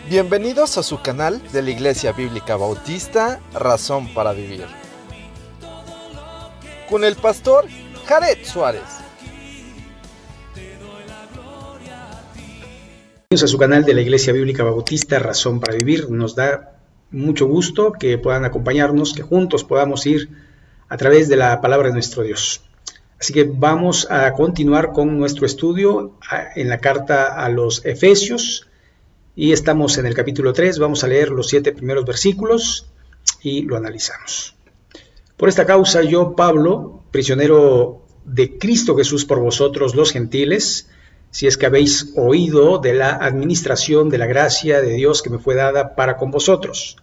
Bienvenidos a su canal de la Iglesia Bíblica Bautista, Razón para Vivir, con el pastor Jared Suárez. Bienvenidos a su canal de la Iglesia Bíblica Bautista, Razón para Vivir. Nos da mucho gusto que puedan acompañarnos, que juntos podamos ir a través de la palabra de nuestro Dios. Así que vamos a continuar con nuestro estudio en la carta a los Efesios. Y estamos en el capítulo 3, vamos a leer los 7 primeros versículos y lo analizamos. Por esta causa yo, Pablo, prisionero de Cristo Jesús por vosotros los gentiles, si es que habéis oído de la administración de la gracia de Dios que me fue dada para con vosotros,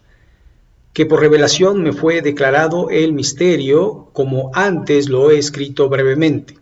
que por revelación me fue declarado el misterio, como antes lo he escrito brevemente,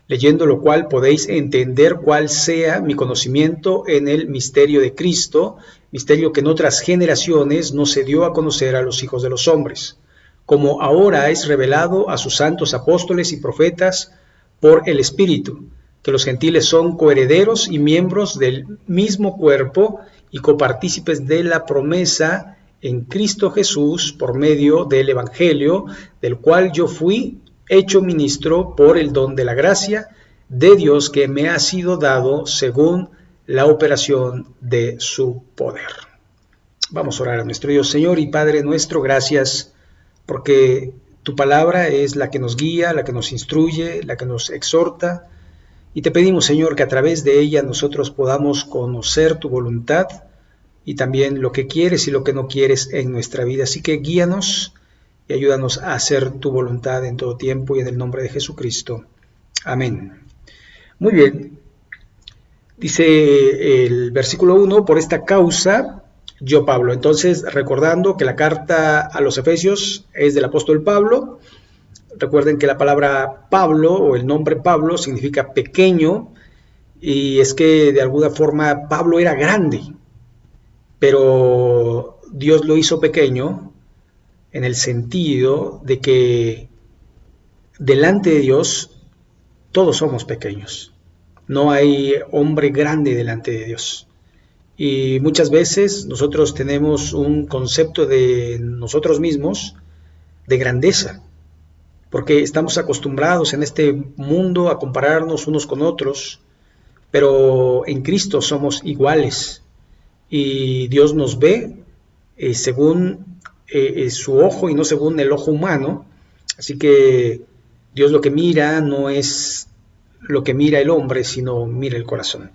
leyendo lo cual podéis entender cuál sea mi conocimiento en el misterio de Cristo, misterio que en otras generaciones no se dio a conocer a los hijos de los hombres, como ahora es revelado a sus santos apóstoles y profetas por el Espíritu, que los gentiles son coherederos y miembros del mismo cuerpo y copartícipes de la promesa en Cristo Jesús por medio del Evangelio, del cual yo fui hecho ministro por el don de la gracia de Dios que me ha sido dado según la operación de su poder. Vamos a orar a nuestro Dios. Señor y Padre nuestro, gracias porque tu palabra es la que nos guía, la que nos instruye, la que nos exhorta, y te pedimos, Señor, que a través de ella nosotros podamos conocer tu voluntad y también lo que quieres y lo que no quieres en nuestra vida. Así que guíanos y ayúdanos a hacer tu voluntad en todo tiempo y en el nombre de Jesucristo. Amén. Muy bien. Dice el versículo 1, por esta causa, yo Pablo. Entonces, recordando que la carta a los Efesios es del apóstol Pablo. Recuerden que la palabra Pablo o el nombre Pablo significa pequeño, y es que de alguna forma Pablo era grande, pero Dios lo hizo pequeño en el sentido de que delante de Dios todos somos pequeños. No hay hombre grande delante de Dios. Y muchas veces nosotros tenemos un concepto de nosotros mismos de grandeza, porque estamos acostumbrados en este mundo a compararnos unos con otros, pero en Cristo somos iguales y Dios nos ve según su ojo y no según el ojo humano. Así que Dios lo que mira no es lo que mira el hombre, sino mira el corazón.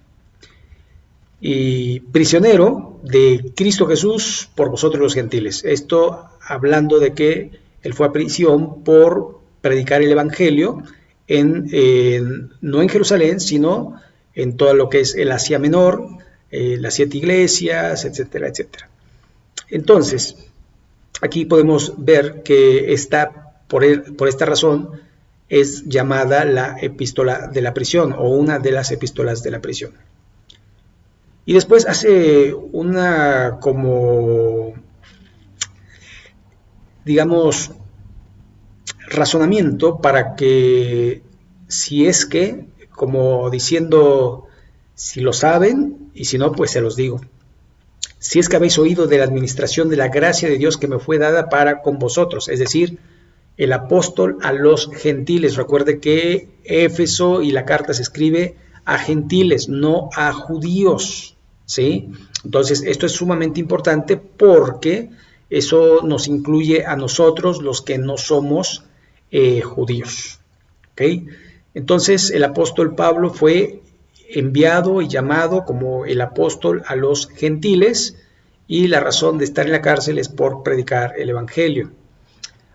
Y prisionero de Cristo Jesús por vosotros los gentiles. Esto hablando de que él fue a prisión por predicar el Evangelio no en Jerusalén, sino en todo lo que es el Asia Menor, las 7 iglesias, etcétera, etcétera. Entonces, aquí podemos ver que por esta razón es llamada la epístola de la prisión o una de las epístolas de la prisión. Y después hace una digamos, razonamiento para que si es que, como diciendo, si lo saben y si no, pues se los digo. Si es que habéis oído de la administración de la gracia de Dios que me fue dada para con vosotros, es decir, el apóstol a los gentiles. Recuerde que Éfeso y la carta se escribe a gentiles, no a judíos, ¿sí? Entonces, esto es sumamente importante porque eso nos incluye a nosotros, los que no somos judíos, ¿ok? Entonces, el apóstol Pablo fue enviado y llamado como el apóstol a los gentiles, y la razón de estar en la cárcel es por predicar el Evangelio.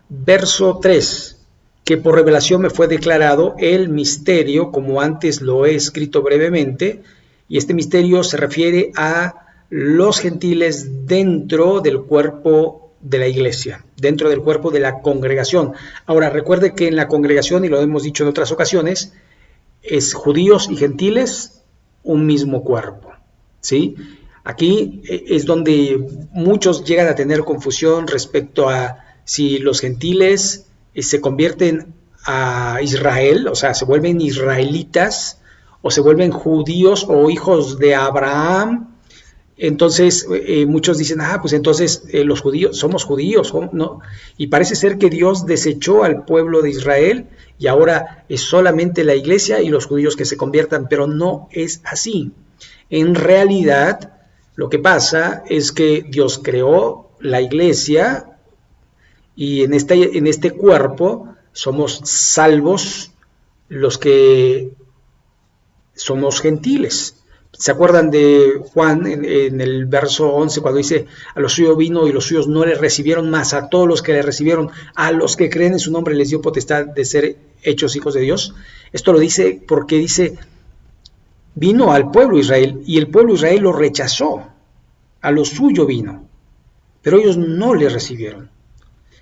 Verso 3, que por revelación me fue declarado el misterio, como antes lo he escrito brevemente, y este misterio se refiere a los gentiles dentro del cuerpo de la iglesia, dentro del cuerpo de la congregación. Ahora, recuerde que en la congregación, y lo hemos dicho en otras ocasiones, es judíos y gentiles un mismo cuerpo, ¿sí? Aquí es donde muchos llegan a tener confusión respecto a si los gentiles se convierten a Israel, o sea, se vuelven israelitas, o se vuelven judíos o hijos de Abraham, Entonces, muchos dicen, pues entonces los judíos, somos judíos, ¿no? Y parece ser que Dios desechó al pueblo de Israel y ahora es solamente la iglesia y los judíos que se conviertan, pero no es así. En realidad, lo que pasa es que Dios creó la iglesia y en este cuerpo somos salvos los que somos gentiles. ¿Se acuerdan de Juan en el verso 11 cuando dice, a los suyos vino y los suyos no le recibieron, más a todos los que le recibieron, a los que creen en su nombre les dio potestad de ser hechos hijos de Dios? Esto lo dice porque dice, vino al pueblo de Israel y el pueblo de Israel lo rechazó, a lo suyo vino, pero ellos no le recibieron.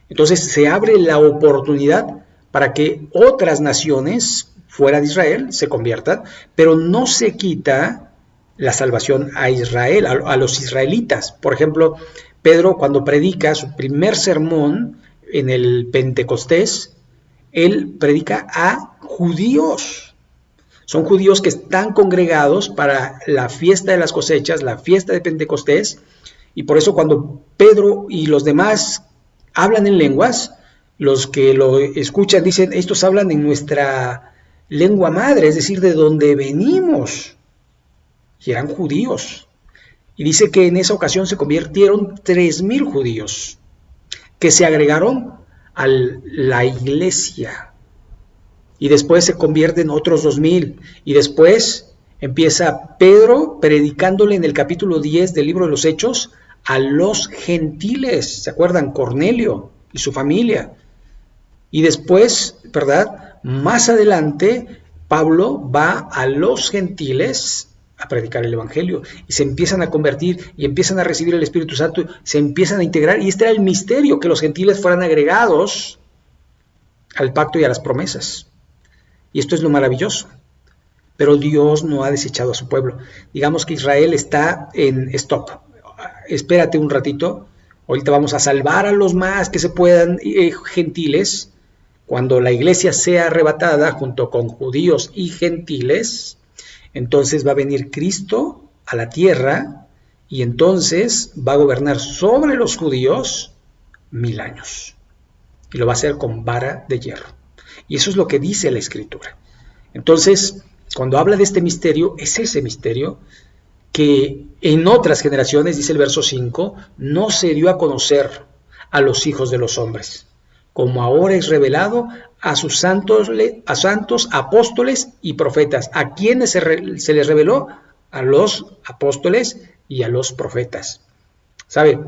Entonces se abre la oportunidad para que otras naciones fuera de Israel se conviertan, pero no se quita la salvación a Israel, a los israelitas. Por ejemplo, Pedro cuando predica su primer sermón en el Pentecostés, él predica a judíos. Son judíos que están congregados para la fiesta de las cosechas, la fiesta de Pentecostés, y por eso cuando Pedro y los demás hablan en lenguas, los que lo escuchan dicen, estos hablan en nuestra lengua madre, es decir, de donde venimos. Y eran judíos. Y dice que en esa ocasión se convirtieron 3,000 judíos, que se agregaron a la iglesia. Y después se convierten otros 2,000. Y después empieza Pedro predicándole en el capítulo 10 del libro de los Hechos a los gentiles. ¿Se acuerdan? Cornelio y su familia. Y después, ¿verdad? Más adelante, Pablo va a los gentiles a predicar el evangelio y se empiezan a convertir y empiezan a recibir el Espíritu Santo, se empiezan a integrar, y este era el misterio, que los gentiles fueran agregados al pacto y a las promesas. Y esto es lo maravilloso. Pero Dios no ha desechado a su pueblo. Digamos que Israel está en stop. Espérate un ratito, ahorita vamos a salvar a los más que se puedan, gentiles. Cuando la iglesia sea arrebatada junto con judíos y gentiles, entonces va a venir Cristo a la tierra y entonces va a gobernar sobre los judíos 1000 años. Y lo va a hacer con vara de hierro. Y eso es lo que dice la Escritura. Entonces, cuando habla de este misterio, es ese misterio que en otras generaciones, dice el verso 5, no se dio a conocer a los hijos de los hombres, como ahora es revelado a sus santos apóstoles y profetas. ¿A quiénes se les reveló? A los apóstoles y a los profetas. ¿Sabe?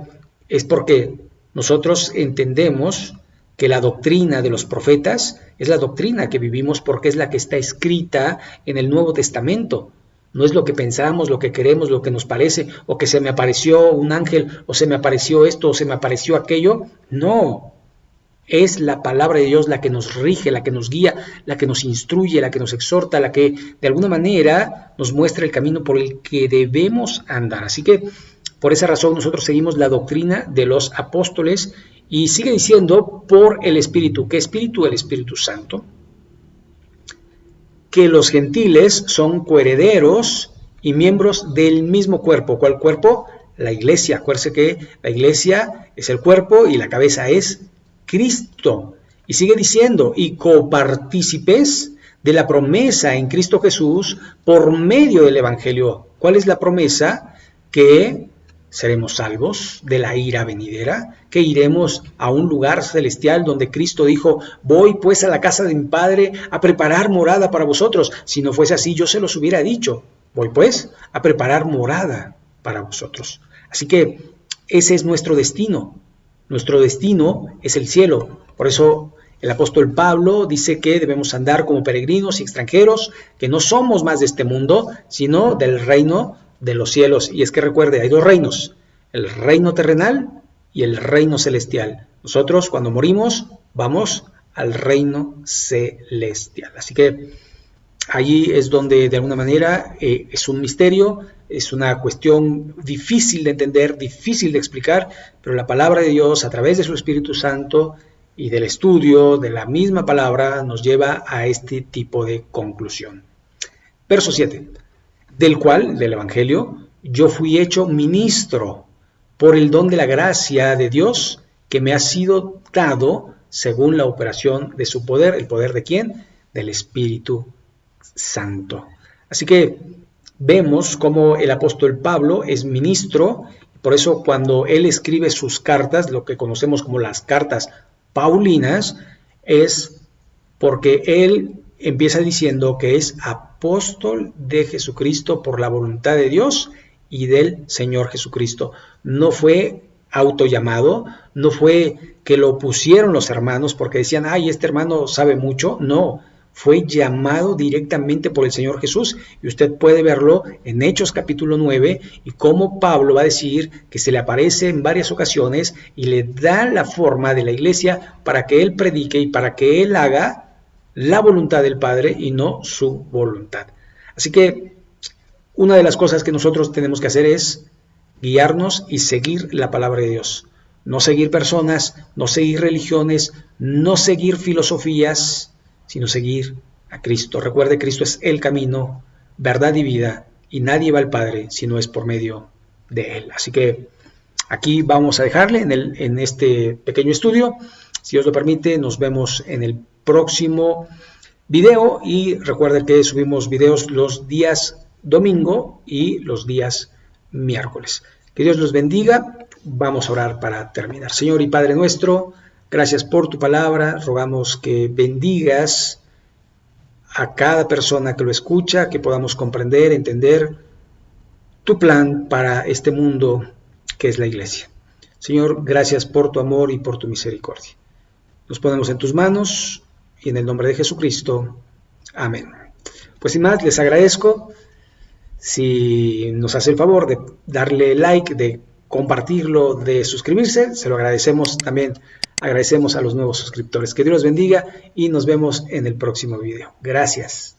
Es porque nosotros entendemos que la doctrina de los profetas es la doctrina que vivimos porque es la que está escrita en el Nuevo Testamento. No es lo que pensamos, lo que queremos, lo que nos parece, o que se me apareció un ángel, o se me apareció esto, o se me apareció aquello. No. Es la palabra de Dios la que nos rige, la que nos guía, la que nos instruye, la que nos exhorta, la que de alguna manera nos muestra el camino por el que debemos andar. Así que por esa razón nosotros seguimos la doctrina de los apóstoles y sigue diciendo por el Espíritu. ¿Qué Espíritu? El Espíritu Santo. Que los gentiles son coherederos y miembros del mismo cuerpo. ¿Cuál cuerpo? La iglesia. Acuérdense que la iglesia es el cuerpo y la cabeza es Cristo. Y sigue diciendo, y copartícipes de la promesa en Cristo Jesús por medio del Evangelio. ¿Cuál es la promesa? Que seremos salvos de la ira venidera, que iremos a un lugar celestial donde Cristo dijo, voy pues a la casa de mi Padre a preparar morada para vosotros. Si no fuese así, yo se los hubiera dicho, voy pues a preparar morada para vosotros. Así que ese es nuestro destino. Nuestro destino es el cielo. Por eso el apóstol Pablo dice que debemos andar como peregrinos y extranjeros, que no somos más de este mundo, sino del reino de los cielos. Y es que recuerde, hay dos reinos, el reino terrenal y el reino celestial. Nosotros cuando morimos vamos al reino celestial. Así que allí es donde de alguna manera es un misterio, es una cuestión difícil de entender, difícil de explicar, pero la palabra de Dios a través de su Espíritu Santo y del estudio de la misma palabra nos lleva a este tipo de conclusión. Verso 7. Del cual, del Evangelio, yo fui hecho ministro por el don de la gracia de Dios que me ha sido dado según la operación de su poder. ¿El poder de quién? Del Espíritu Santo. Así que vemos cómo el apóstol Pablo es ministro. Por eso cuando él escribe sus cartas, lo que conocemos como las cartas paulinas, es porque él empieza diciendo que es apóstol de Jesucristo por la voluntad de Dios y del Señor Jesucristo. No fue autollamado, no fue que lo pusieron los hermanos porque decían, ay, este hermano sabe mucho. No, fue llamado directamente por el Señor Jesús, y usted puede verlo en Hechos capítulo 9, y cómo Pablo va a decir que se le aparece en varias ocasiones y le da la forma de la iglesia para que él predique y para que él haga la voluntad del Padre y no su voluntad. Así que una de las cosas que nosotros tenemos que hacer es guiarnos y seguir la palabra de Dios. No seguir personas, no seguir religiones, no seguir filosofías, sino seguir a Cristo. Recuerde, Cristo es el camino, verdad y vida, y nadie va al Padre si no es por medio de Él. Así que aquí vamos a dejarle en este pequeño estudio. Si Dios lo permite, nos vemos en el próximo video, y recuerden que subimos videos los días domingo y los días miércoles. Que Dios los bendiga. Vamos a orar para terminar. Señor y Padre nuestro, gracias por tu palabra. Rogamos que bendigas a cada persona que lo escucha, que podamos comprender, entender tu plan para este mundo que es la iglesia. Señor, gracias por tu amor y por tu misericordia. Nos ponemos en tus manos y en el nombre de Jesucristo. Amén. Pues sin más, les agradezco. Si nos hace el favor de darle like, de compartirlo, de suscribirse, se lo agradecemos. También agradecemos a los nuevos suscriptores. Que Dios los bendiga y nos vemos en el próximo video. Gracias.